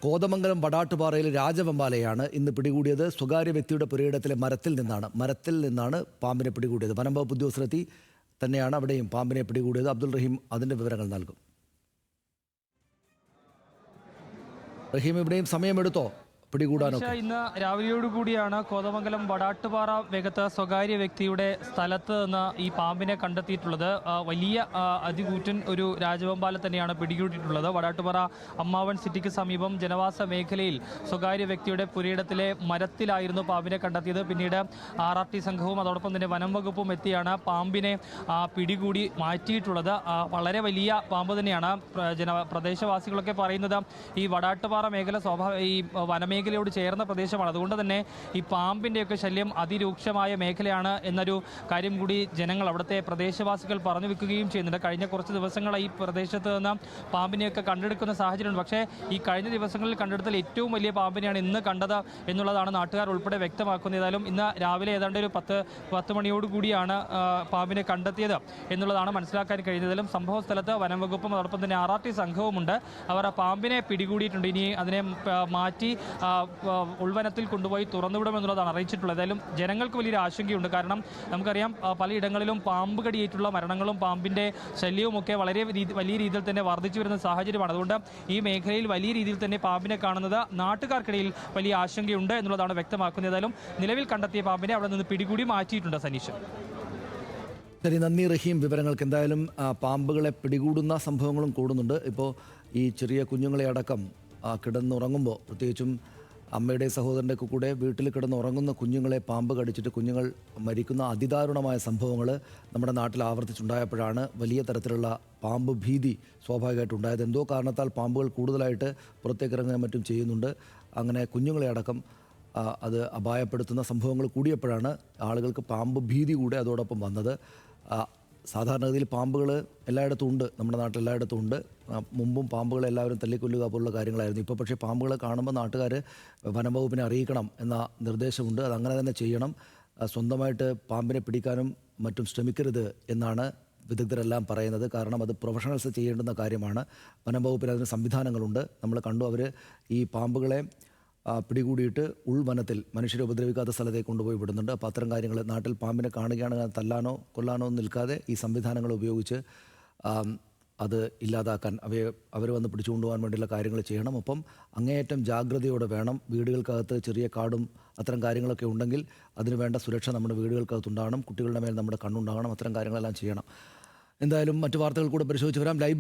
കോതമംഗലം വടാട്ടുപാറയിലെ രാജവെമ്പാലയാണ് ഇന്ന് പിടികൂടിയത്. സ്വകാര്യ വ്യക്തിയുടെ പുരയിടത്തിലെ മരത്തിൽ നിന്നാണ് പാമ്പിനെ പിടികൂടിയത്. വനം വകുപ്പ് ഉദ്യോഗസ്ഥരെത്തി തന്നെയാണ് അവിടെയും പാമ്പിനെ പിടികൂടിയത്. അബ്ദുൾ റഹീം അതിൻ്റെ വിവരങ്ങൾ നൽകും. റഹീം, ഇവിടെയും സമയമെടുത്തോ പിടികൂടാനൊക്കെ? ഇന്ന് രാവിലെയോടുകൂടിയാണ് കോതമംഗലം വടാട്ടുപാറ വേഗത്ത് സ്വകാര്യ വ്യക്തിയുടെ സ്ഥലത്ത് നിന്ന് ഈ പാമ്പിനെ കണ്ടെത്തിയിട്ടുള്ളത്. വലിയ അതികൂറ്റൻ ഒരു രാജവെമ്പാല തന്നെയാണ് പിടികൂടിയിട്ടുള്ളത്. വടാട്ടുപാറ അമ്മാവൻ സിറ്റിക്ക് സമീപം ജനവാസ മേഖലയിൽ സ്വകാര്യ വ്യക്തിയുടെ പുരയിടത്തിലെ മരത്തിലായിരുന്നു പാമ്പിനെ കണ്ടെത്തിയത്. പിന്നീട് RRT സംഘവും അതോടൊപ്പം തന്നെ വനം വകുപ്പും എത്തിയാണ് പാമ്പിനെ പിടികൂടി മാറ്റിയിട്ടുള്ളത്. വളരെ വലിയ പാമ്പ് തന്നെയാണ്. പ്രദേശവാസികളൊക്കെ പറയുന്നത് ഈ വടാട്ടുപാറ മേഖല ഈ വനമേഖലയോട് ചേർന്ന പ്രദേശമാണ്. അതുകൊണ്ട് തന്നെ ഈ പാമ്പിൻ്റെയൊക്കെ ശല്യം അതിരൂക്ഷമായ മേഖലയാണ് എന്നൊരു കാര്യം കൂടി ജനങ്ങൾ, അവിടുത്തെ പ്രദേശവാസികൾ പറഞ്ഞു വെക്കുകയും ചെയ്യുന്നുണ്ട്. കഴിഞ്ഞ കുറച്ച് ദിവസങ്ങളായി ഈ പ്രദേശത്ത് നിന്ന് പാമ്പിനെയൊക്കെ കണ്ടെടുക്കുന്ന സാഹചര്യമുണ്ട്. പക്ഷേ ഈ കഴിഞ്ഞ ദിവസങ്ങളിൽ കണ്ടെടുത്തൽ ഏറ്റവും വലിയ പാമ്പിനെയാണ് ഇന്ന് കണ്ടത് എന്നുള്ളതാണ് നാട്ടുകാർ ഉൾപ്പെടെ വ്യക്തമാക്കുന്നത്. ഏതായാലും ഇന്ന് രാവിലെ ഏതാണ്ട് ഒരു 10 മണിയോടുകൂടിയാണ് പാമ്പിനെ കണ്ടെത്തിയത് എന്നുള്ളതാണ് മനസ്സിലാക്കാൻ കഴിയുന്നതിലും. സംഭവ സ്ഥലത്ത് വനം വകുപ്പും അതോടൊപ്പം തന്നെ RRT സംഘവുമുണ്ട്. അവർ ആ പാമ്പിനെ പിടികൂടിയിട്ടുണ്ട്. ഇനി അതിനെ മാറ്റി ഉൾവനത്തിൽ കൊണ്ടുപോയി തുറന്നുവിടുമെന്നുള്ളതാണ് അറിയിച്ചിട്ടുള്ളത്. ഏതായാലും ജനങ്ങൾക്ക് വലിയൊരു ആശങ്കയുണ്ട്. കാരണം നമുക്കറിയാം പലയിടങ്ങളിലും പാമ്പ് കടിയേറ്റുള്ള മരണങ്ങളും പാമ്പിൻ്റെ ശല്യവും ഒക്കെ വലിയ രീതിയിൽ തന്നെ വർദ്ധിച്ചു വരുന്ന സാഹചര്യമാണ്. അതുകൊണ്ട് ഈ മേഖലയിൽ വലിയ രീതിയിൽ തന്നെ പാമ്പിനെ കാണുന്നത് നാട്ടുകാർക്കിടയിൽ വലിയ ആശങ്കയുണ്ട് എന്നുള്ളതാണ് വ്യക്തമാക്കുന്നത്. ഏതായാലും നിലവിൽ കണ്ടെത്തിയ പാമ്പിനെ അവിടെ നിന്ന് പിടികൂടി മാറ്റിയിട്ടുണ്ട്. സനീഷ്. ശരി, നന്ദി റഹീം വിവരങ്ങൾക്ക്. എന്തായാലും പാമ്പുകളെ പിടികൂടുന്ന സംഭവങ്ങളും കൂടുന്നുണ്ട്. ഇപ്പോൾ ഈ ചെറിയ കുഞ്ഞുങ്ങളെ അടക്കം കിടന്നുറങ്ങുമ്പോൾ, പ്രത്യേകിച്ചും അമ്മയുടെ സഹോദരൻ്റെ ഒക്കെ കൂടെ വീട്ടിൽ കിടന്നുറങ്ങുന്ന കുഞ്ഞുങ്ങളെ പാമ്പ് കടിച്ചിട്ട് കുഞ്ഞുങ്ങൾ മരിക്കുന്ന അതിദാരുണമായ സംഭവങ്ങൾ നമ്മുടെ നാട്ടിൽ ആവർത്തിച്ചുണ്ടായപ്പോഴാണ് വലിയ തരത്തിലുള്ള പാമ്പ് ഭീതി സ്വാഭാവികമായിട്ടുണ്ടായത്. എന്തോ കാരണത്താൽ പാമ്പുകൾ കൂടുതലായിട്ട് പുറത്തേക്ക് ഇറങ്ങാനും മറ്റും ചെയ്യുന്നുണ്ട്. അങ്ങനെ കുഞ്ഞുങ്ങളെ അടക്കം അത് അപായപ്പെടുത്തുന്ന സംഭവങ്ങൾ കൂടിയപ്പോഴാണ് ആളുകൾക്ക് പാമ്പ് ഭീതി കൂടെ അതോടൊപ്പം വന്നത്. സാധാരണഗതിയിൽ പാമ്പുകൾ എല്ലായിടത്തും ഉണ്ട്, നമ്മുടെ നാട്ടിൽ എല്ലായിടത്തും ഉണ്ട്. മുമ്പും പാമ്പുകളെ എല്ലാവരും തല്ലിക്കൊല്ലുക പോലുള്ള കാര്യങ്ങളായിരുന്നു. ഇപ്പോൾ പക്ഷേ പാമ്പുകളെ കാണുമ്പോൾ നാട്ടുകാർ വനംവകുപ്പിനെ അറിയിക്കണം എന്ന നിർദ്ദേശമുണ്ട്. അതങ്ങനെ തന്നെ ചെയ്യണം. സ്വന്തമായിട്ട് പാമ്പിനെ പിടിക്കാനും മറ്റും ശ്രമിക്കരുത് എന്നാണ് വിദഗ്ധരെല്ലാം പറയുന്നത്. കാരണം അത് പ്രൊഫഷണൽസ് ചെയ്യേണ്ടുന്ന കാര്യമാണ്. വനംവകുപ്പിന് അതിന് സംവിധാനങ്ങളുണ്ട്. നമ്മൾ കണ്ടു, അവർ ഈ പാമ്പുകളെ പിടികൂടിയിട്ട് ഉൾവനത്തിൽ മനുഷ്യരെ ഉപദ്രവിക്കാത്ത സ്ഥലത്തേക്ക് കൊണ്ടുപോയി വിടുന്നുണ്ട്. അപ്പോൾ അത്തരം കാര്യങ്ങൾ നാട്ടിൽ പാമ്പിനെ കാണുകയാണെങ്കിൽ തല്ലാനോ കൊല്ലാനോ നിൽക്കാതെ ഈ സംവിധാനങ്ങൾ ഉപയോഗിച്ച് അത് ഇല്ലാതാക്കാൻ അവർ വന്ന് പിടിച്ചുകൊണ്ടുപോകാൻ വേണ്ടിയുള്ള കാര്യങ്ങൾ ചെയ്യണം. ഒപ്പം അങ്ങേയറ്റം ജാഗ്രതയോടെ വേണം. വീടുകൾക്കകത്ത് ചെറിയ കാടും അത്തരം കാര്യങ്ങളൊക്കെ ഉണ്ടെങ്കിൽ അതിന് വേണ്ട സുരക്ഷ നമ്മുടെ വീടുകൾക്കകത്തുണ്ടാകണം. കുട്ടികളുടെ മേൽ നമ്മുടെ കണ്ണുണ്ടാകണം. അത്തരം കാര്യങ്ങളെല്ലാം ചെയ്യണം. എന്തായാലും മറ്റു വാർത്തകൾ കൂടെ പരിശോധിച്ച് വരാം. ലൈവ്